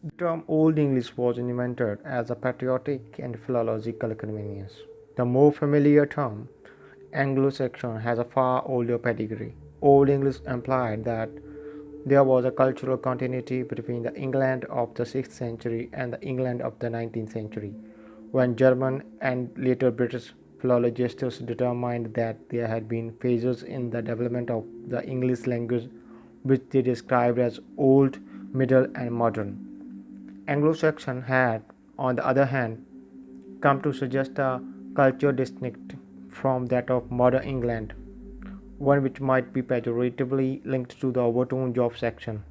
The term Old English was invented as a patriotic and philological convenience. The more familiar term, Anglo-Saxon, has a far older pedigree. Old English implied that there was a cultural continuity between the England of the 6th century and the England of the 19th century, when German and later British philologists determined that there had been phases in the development of the English language which they described as Old, Middle, and Modern. Anglo-Saxon had, on the other hand, come to suggest a culture distinct from that of modern England, one which might be pejoratively linked to the overtones of Saxon,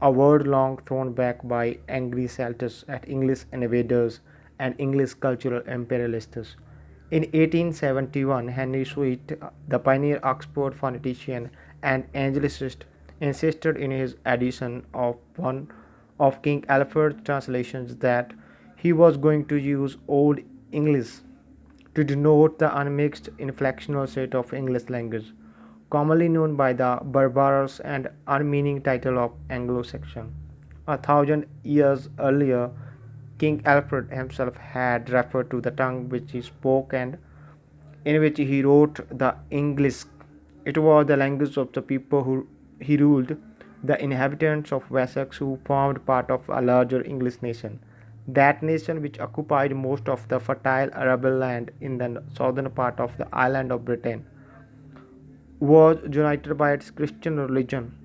a word long thrown back by angry Celts at English invaders and English cultural imperialists. In 1871, Henry Sweet, the pioneer Oxford phonetician and Angelicist, insisted in his edition of one of King Alfred's translations that he was going to use Old English to denote the unmixed inflectional state of English language, commonly known by the barbarous and unmeaning title of Anglo-Saxon. 1,000 years earlier, King Alfred himself had referred to the tongue which he spoke and in which he wrote the English. It was the language of the people who he ruled, the inhabitants of Wessex who formed part of a larger English nation. That nation, which occupied most of the fertile arable land in the southern part of the island of Britain, was united by its Christian religion,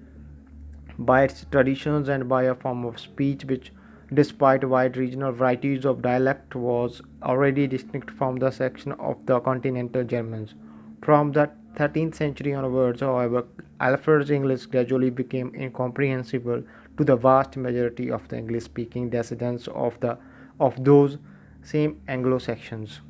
by its traditions, and by a form of speech which, despite wide regional varieties of dialect, was already distinct from the section of the continental Germans. From the 13th century onwards, however, Alfred's English gradually became incomprehensible to the vast majority of the English-speaking descendants of those same Anglo-Saxons.